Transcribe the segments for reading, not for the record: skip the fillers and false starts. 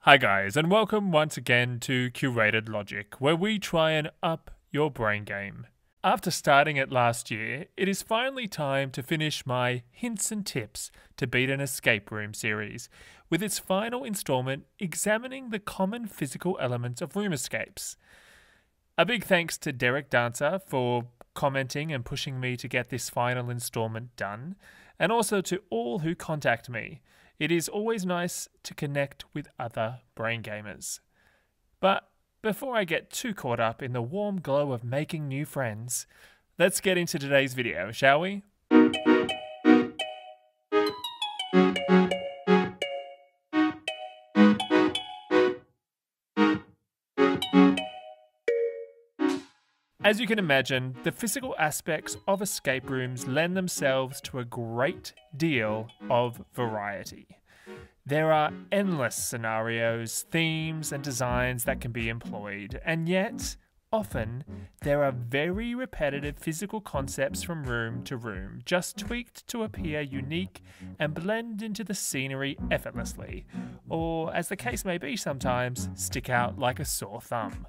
Hi guys, and welcome once again to Curated Logic, where we try and up your brain game. After starting it last year, it is finally time to finish my Hints and Tips to Beat an Escape Room series, with its final installment examining the common physical elements of room escapes. A big thanks to Derek Dancer for commenting and pushing me to get this final installment done, and also to all who contact me. It is always nice to connect with other brain gamers. But before I get too caught up in the warm glow of making new friends, let's get into today's video, shall we? As you can imagine, the physical aspects of escape rooms lend themselves to a great deal of variety. There are endless scenarios, themes, and designs that can be employed, and yet, often, there are very repetitive physical concepts from room to room, just tweaked to appear unique and blend into the scenery effortlessly, or, as the case may be sometimes, stick out like a sore thumb.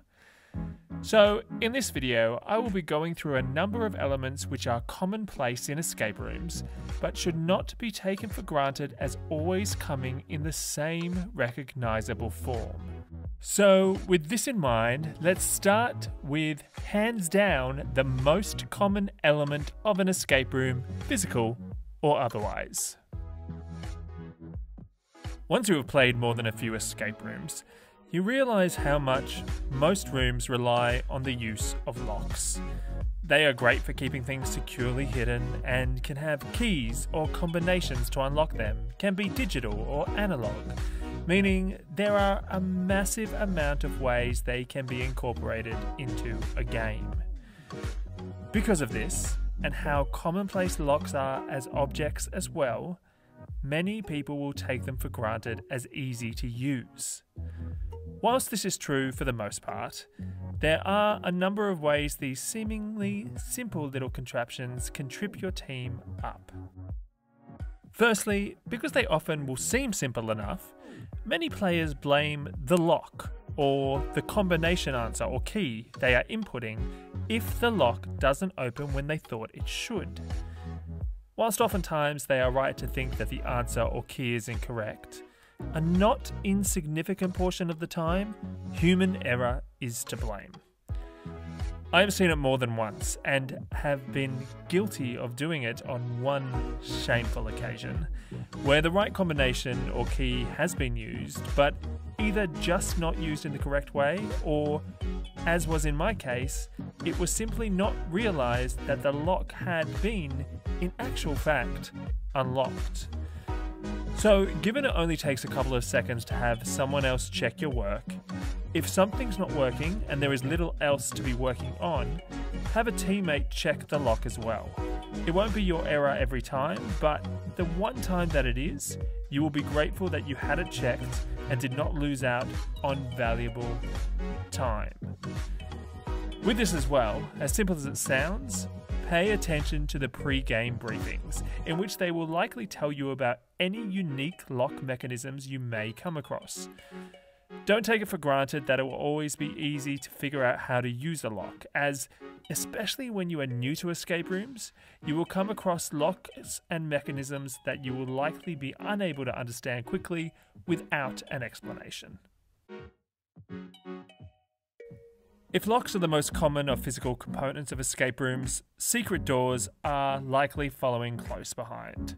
So, in this video, I will be going through a number of elements which are commonplace in escape rooms, but should not be taken for granted as always coming in the same recognizable form. So, with this in mind, let's start with, hands down, the most common element of an escape room, physical or otherwise. Once you have played more than a few escape rooms, you realise how much most rooms rely on the use of locks. They are great for keeping things securely hidden and can have keys or combinations to unlock them, can be digital or analog, meaning there are a massive amount of ways they can be incorporated into a game. Because of this, and how commonplace locks are as objects as well, many people will take them for granted as easy to use. Whilst this is true for the most part, there are a number of ways these seemingly simple little contraptions can trip your team up. Firstly, because they often will seem simple enough, many players blame the lock or the combination answer or key they are inputting if the lock doesn't open when they thought it should. Whilst oftentimes they are right to think that the answer or key is incorrect, a not insignificant portion of the time, human error is to blame. I have seen it more than once and have been guilty of doing it on one shameful occasion, where the right combination or key has been used, but either just not used in the correct way, or, as was in my case, it was simply not realised that the lock had been, in actual fact, unlocked. So, given it only takes a couple of seconds to have someone else check your work, if something's not working and there is little else to be working on, have a teammate check the lock as well. It won't be your error every time, but the one time that it is, you will be grateful that you had it checked and did not lose out on valuable time. With this as well, as simple as it sounds, pay attention to the pre-game briefings, in which they will likely tell you about any unique lock mechanisms you may come across. Don't take it for granted that it will always be easy to figure out how to use a lock, as, especially when you are new to escape rooms, you will come across locks and mechanisms that you will likely be unable to understand quickly without an explanation. If locks are the most common of physical components of escape rooms, secret doors are likely following close behind.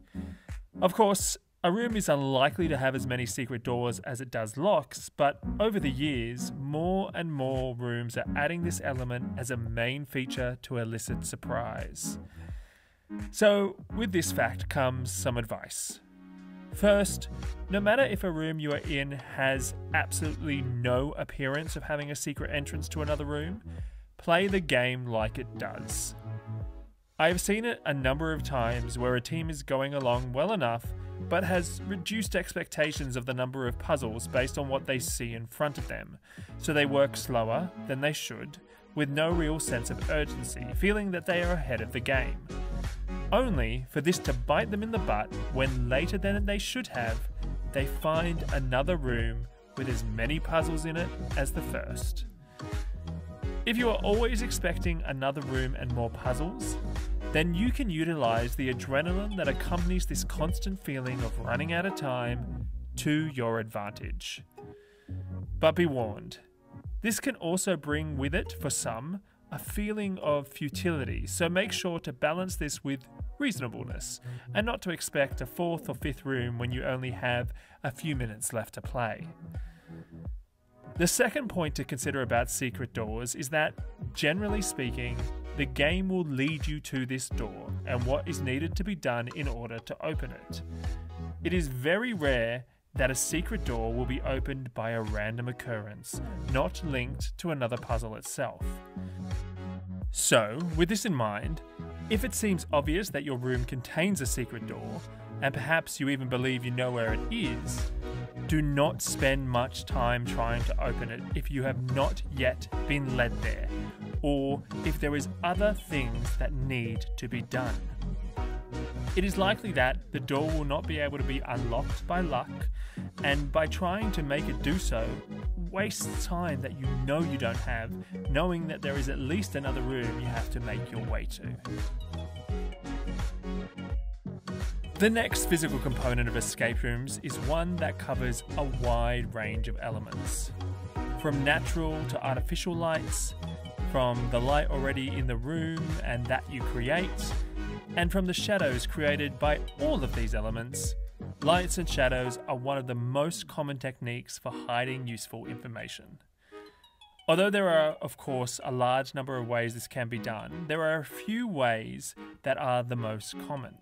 Of course, a room is unlikely to have as many secret doors as it does locks, but over the years, more and more rooms are adding this element as a main feature to elicit surprise. So, with this fact comes some advice. First, no matter if a room you are in has absolutely no appearance of having a secret entrance to another room, play the game like it does. I have seen it a number of times where a team is going along well enough, but has reduced expectations of the number of puzzles based on what they see in front of them, so they work slower than they should, with no real sense of urgency, feeling that they are ahead of the game. Only for this to bite them in the butt when later than they should have, they find another room with as many puzzles in it as the first. If you are always expecting another room and more puzzles, then you can utilize the adrenaline that accompanies this constant feeling of running out of time to your advantage. But be warned, this can also bring with it, for some, a feeling of futility, so make sure to balance this with reasonableness, and not to expect a fourth or fifth room when you only have a few minutes left to play. The second point to consider about secret doors is that, generally speaking, the game will lead you to this door and what is needed to be done in order to open it. It is very rare that a secret door will be opened by a random occurrence, not linked to another puzzle itself. So, with this in mind, if it seems obvious that your room contains a secret door, and perhaps you even believe you know where it is, do not spend much time trying to open it if you have not yet been led there, or if there is other things that need to be done. It is likely that the door will not be able to be unlocked by luck, and by trying to make it do so, waste time that you know you don't have, knowing that there is at least another room you have to make your way to. The next physical component of escape rooms is one that covers a wide range of elements. From natural to artificial lights, from the light already in the room and that you create, and from the shadows created by all of these elements. Lights and shadows are one of the most common techniques for hiding useful information. Although there are, of course, a large number of ways this can be done, there are a few ways that are the most common.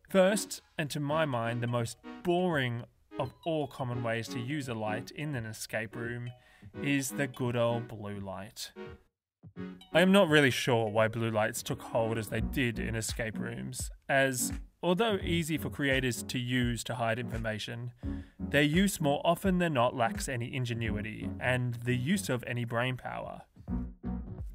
First, and to my mind the most boring of all common ways to use a light in an escape room, is the good old blue light. I am not really sure why blue lights took hold as they did in escape rooms, as although easy for creators to use to hide information, their use more often than not lacks any ingenuity and the use of any brain power.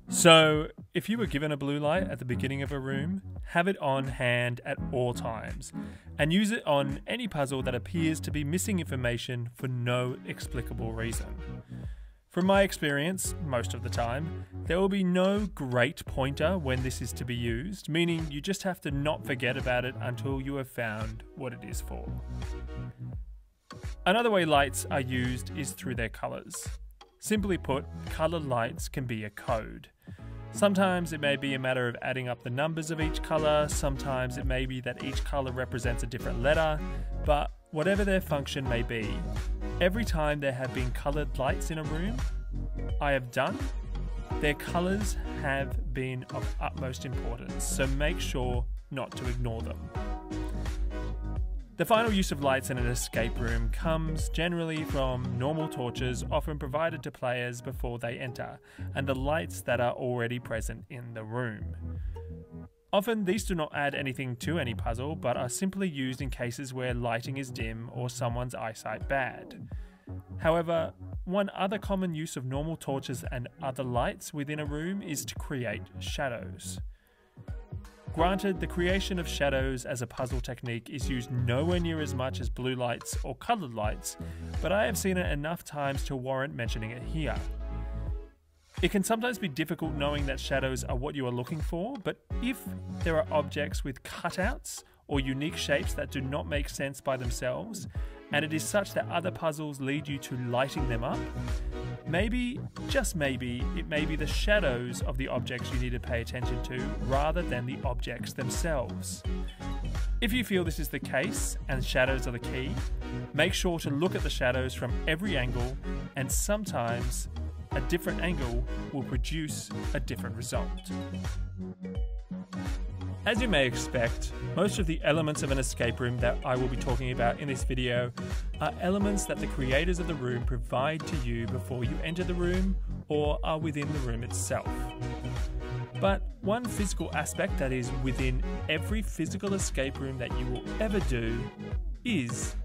So, if you were given a blue light at the beginning of a room, have it on hand at all times, and use it on any puzzle that appears to be missing information for no explicable reason. From my experience, most of the time, there will be no great pointer when this is to be used, meaning you just have to not forget about it until you have found what it is for. Another way lights are used is through their colours. Simply put, coloured lights can be a code. Sometimes it may be a matter of adding up the numbers of each colour, sometimes it may be that each colour represents a different letter, but whatever their function may be, every time there have been coloured lights in a room I have done, their colours have been of utmost importance, so make sure not to ignore them. The final use of lights in an escape room comes generally from normal torches often provided to players before they enter, and the lights that are already present in the room. Often these do not add anything to any puzzle, but are simply used in cases where lighting is dim or someone's eyesight bad. However, one other common use of normal torches and other lights within a room is to create shadows. Granted, the creation of shadows as a puzzle technique is used nowhere near as much as blue lights or coloured lights, but I have seen it enough times to warrant mentioning it here. It can sometimes be difficult knowing that shadows are what you are looking for, but if there are objects with cutouts or unique shapes that do not make sense by themselves, and it is such that other puzzles lead you to lighting them up, maybe, just maybe, it may be the shadows of the objects you need to pay attention to rather than the objects themselves. If you feel this is the case and shadows are the key, make sure to look at the shadows from every angle, and sometimes a different angle will produce a different result. As you may expect, most of the elements of an escape room that I will be talking about in this video are elements that the creators of the room provide to you before you enter the room or are within the room itself. But one physical aspect that is within every physical escape room that you will ever do is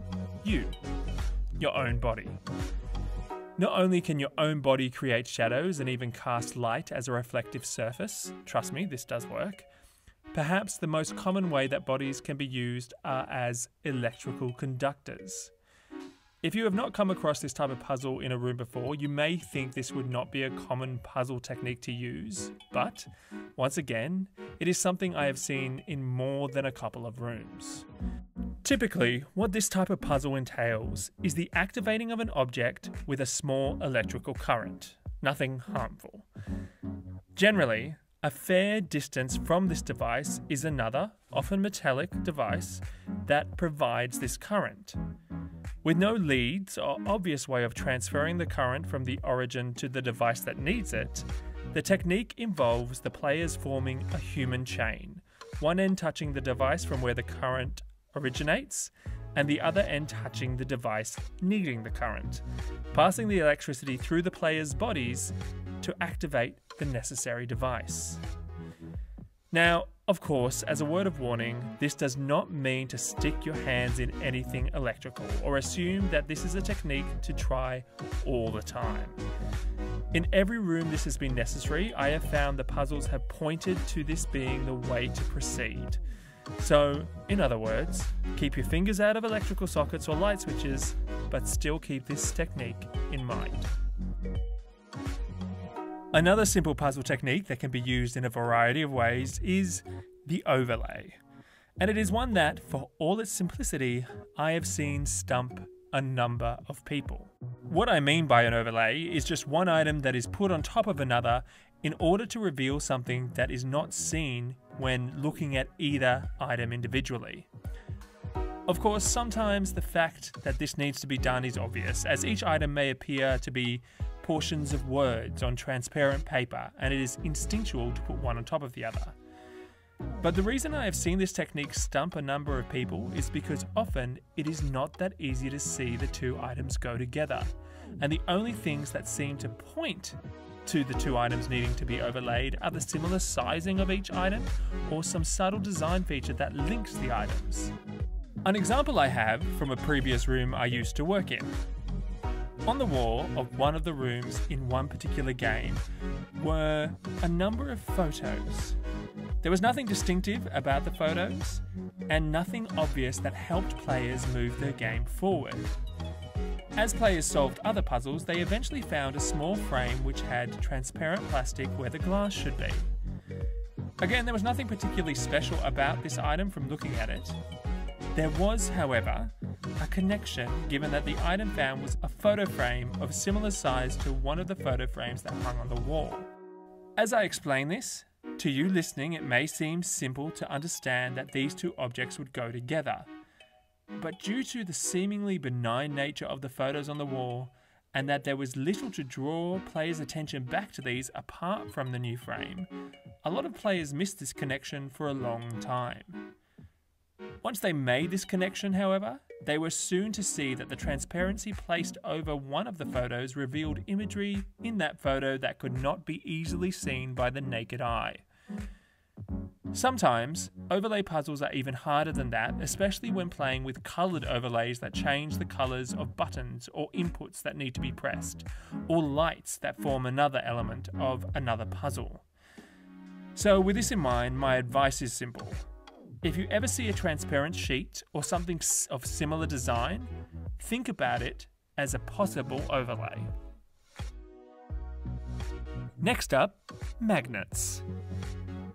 you, your own body. Not only can your own body create shadows and even cast light as a reflective surface, trust me, this does work. Perhaps the most common way that bodies can be used are as electrical conductors. If you have not come across this type of puzzle in a room before, you may think this would not be a common puzzle technique to use, but once again, it is something I have seen in more than a couple of rooms. Typically, what this type of puzzle entails is the activating of an object with a small electrical current, nothing harmful. Generally, a fair distance from this device is another, often metallic, device that provides this current. With no leads or obvious way of transferring the current from the origin to the device that needs it, the technique involves the players forming a human chain, one end touching the device from where the current originates, and the other end touching the device needing the current, passing the electricity through the players' bodies to activate the necessary device. Now, of course, as a word of warning, this does not mean to stick your hands in anything electrical or assume that this is a technique to try all the time. In every room this has been necessary, I have found the puzzles have pointed to this being the way to proceed. So, in other words, keep your fingers out of electrical sockets or light switches, but still keep this technique in mind. Another simple puzzle technique that can be used in a variety of ways is the overlay. And it is one that, for all its simplicity, I have seen stump a number of people. What I mean by an overlay is just one item that is put on top of another in order to reveal something that is not seen when looking at either item individually. Of course, sometimes the fact that this needs to be done is obvious, as each item may appear to be portions of words on transparent paper, and it is instinctual to put one on top of the other. But the reason I have seen this technique stump a number of people is because often it is not that easy to see the two items go together, and the only things that seem to point to the two items needing to be overlaid are the similar sizing of each item or some subtle design feature that links the items. An example I have from a previous room I used to work in. On the wall of one of the rooms in one particular game were a number of photos. There was nothing distinctive about the photos, and nothing obvious that helped players move their game forward. As players solved other puzzles, they eventually found a small frame which had transparent plastic where the glass should be. Again, there was nothing particularly special about this item from looking at it. There was, however, a connection given that the item found was a photo frame of similar size to one of the photo frames that hung on the wall. As I explain this, to you listening it may seem simple to understand that these two objects would go together. But due to the seemingly benign nature of the photos on the wall, and that there was little to draw players' attention back to these apart from the new frame, a lot of players missed this connection for a long time. Once they made this connection, however, they were soon to see that the transparency placed over one of the photos revealed imagery in that photo that could not be easily seen by the naked eye. Sometimes, overlay puzzles are even harder than that, especially when playing with coloured overlays that change the colours of buttons or inputs that need to be pressed, or lights that form another element of another puzzle. So with this in mind, my advice is simple. If you ever see a transparent sheet or something of similar design, think about it as a possible overlay. Next up, magnets.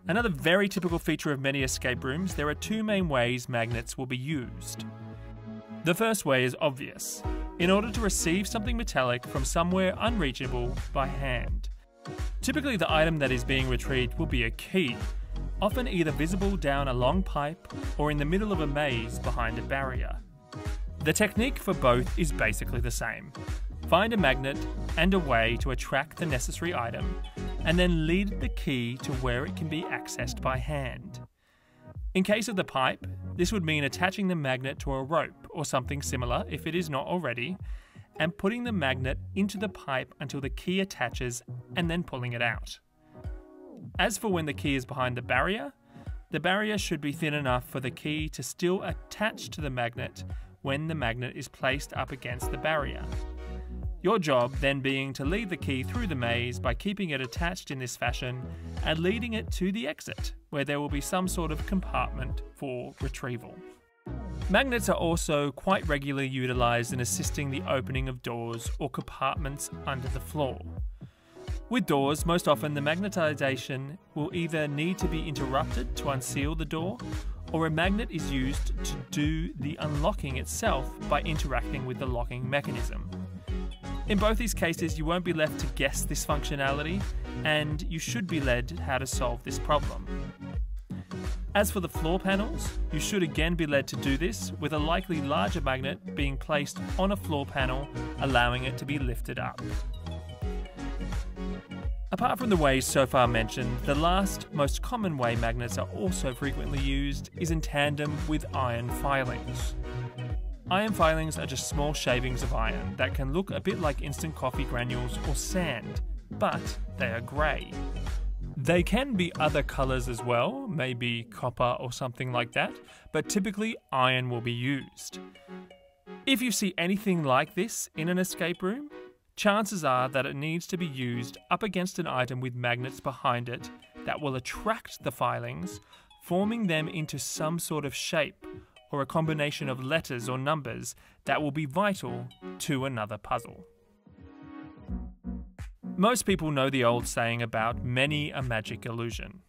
Another very typical feature of many escape rooms, there are two main ways magnets will be used. The first way is obvious, in order to receive something metallic from somewhere unreachable by hand. Typically the item that is being retrieved will be a key, often either visible down a long pipe or in the middle of a maze behind a barrier. The technique for both is basically the same. Find a magnet and a way to attract the necessary item, and then lead the key to where it can be accessed by hand. In case of the pipe, this would mean attaching the magnet to a rope or something similar if it is not already, and putting the magnet into the pipe until the key attaches and then pulling it out. As for when the key is behind the barrier should be thin enough for the key to still attach to the magnet when the magnet is placed up against the barrier. Your job then being to lead the key through the maze by keeping it attached in this fashion and leading it to the exit, where there will be some sort of compartment for retrieval. Magnets are also quite regularly utilised in assisting the opening of doors or compartments under the floor. With doors, most often the magnetisation will either need to be interrupted to unseal the door, or a magnet is used to do the unlocking itself by interacting with the locking mechanism. In both these cases, you won't be left to guess this functionality, and you should be led how to solve this problem. As for the floor panels, you should again be led to do this with a likely larger magnet being placed on a floor panel, allowing it to be lifted up. Apart from the ways so far mentioned, the last, most common way magnets are also frequently used is in tandem with iron filings. Iron filings are just small shavings of iron that can look a bit like instant coffee granules or sand, but they are grey. They can be other colours as well, maybe copper or something like that, but typically iron will be used. If you see anything like this in an escape room, chances are that it needs to be used up against an item with magnets behind it that will attract the filings, forming them into some sort of shape or a combination of letters or numbers that will be vital to another puzzle. Most people know the old saying about many a magic illusion.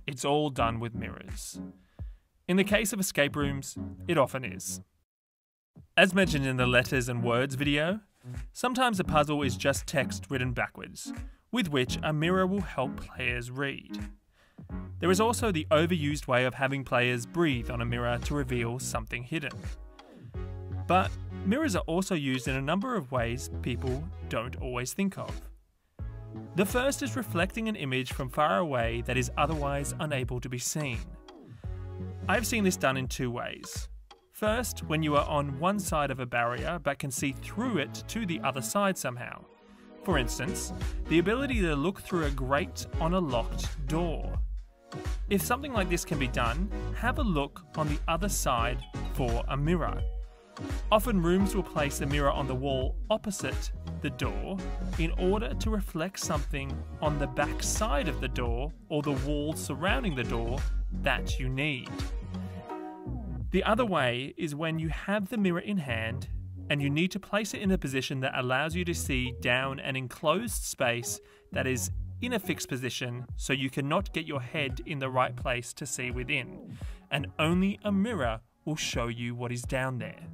It's all done with mirrors. In the case of escape rooms, it often is. As mentioned in the letters and words video, sometimes a puzzle is just text written backwards, with which a mirror will help players read. There is also the overused way of having players breathe on a mirror to reveal something hidden. But mirrors are also used in a number of ways people don't always think of. The first is reflecting an image from far away that is otherwise unable to be seen. I've seen this done in two ways. First, when you are on one side of a barrier but can see through it to the other side somehow. For instance, the ability to look through a grate on a locked door. If something like this can be done, have a look on the other side for a mirror. Often rooms will place a mirror on the wall opposite the door in order to reflect something on the back side of the door or the wall surrounding the door that you need. The other way is when you have the mirror in hand and you need to place it in a position that allows you to see down an enclosed space that is in a fixed position so you cannot get your head in the right place to see within, and only a mirror will show you what is down there.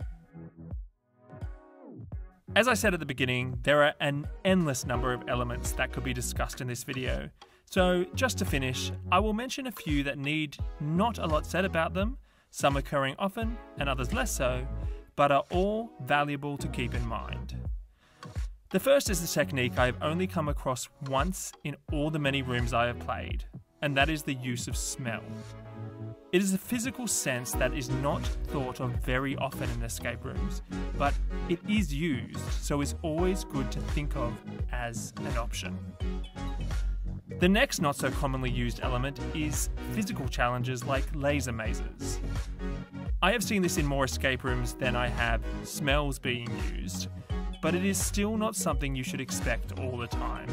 As I said at the beginning, there are an endless number of elements that could be discussed in this video, so just to finish, I will mention a few that need not a lot said about them, some occurring often and others less so, but are all valuable to keep in mind. The first is a technique I have only come across once in all the many rooms I have played, and that is the use of smell. It is a physical sense that is not thought of very often in escape rooms, but it is used, so is always good to think of as an option. The next not so commonly used element is physical challenges like laser mazes. I have seen this in more escape rooms than I have smells being used, but it is still not something you should expect all the time.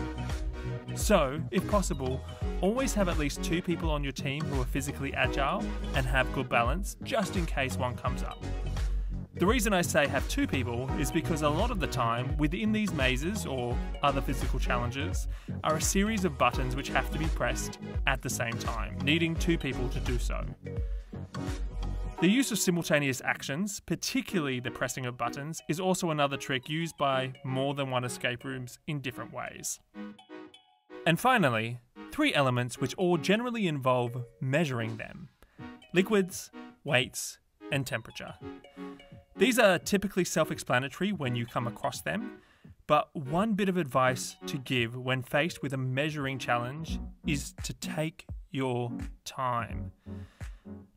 So, if possible, always have at least 2 people on your team who are physically agile and have good balance, just in case one comes up. The reason I say have 2 people is because a lot of the time, within these mazes or other physical challenges, are a series of buttons which have to be pressed at the same time, needing 2 people to do so. The use of simultaneous actions, particularly the pressing of buttons, is also another trick used by more than one escape rooms in different ways. And finally, 3 elements which all generally involve measuring them: liquids, weights, and temperature. These are typically self-explanatory when you come across them, but one bit of advice to give when faced with a measuring challenge is to take your time.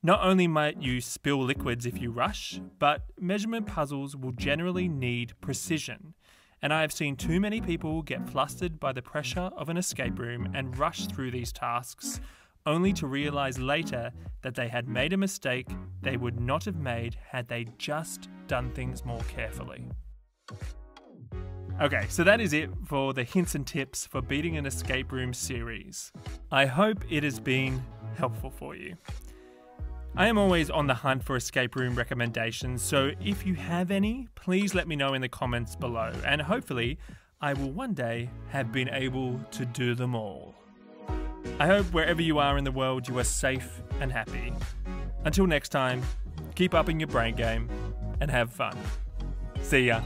Not only might you spill liquids if you rush, but measurement puzzles will generally need precision, and I have seen too many people get flustered by the pressure of an escape room and rush through these tasks, only to realise later that they had made a mistake they would not have made had they just done things more carefully. Okay, so that is it for the hints and tips for beating an escape room series. I hope it has been helpful for you. I am always on the hunt for escape room recommendations, so if you have any, please let me know in the comments below, and hopefully I will one day have been able to do them all. I hope wherever you are in the world you are safe and happy. Until next time, keep upping your brain game and have fun. See ya.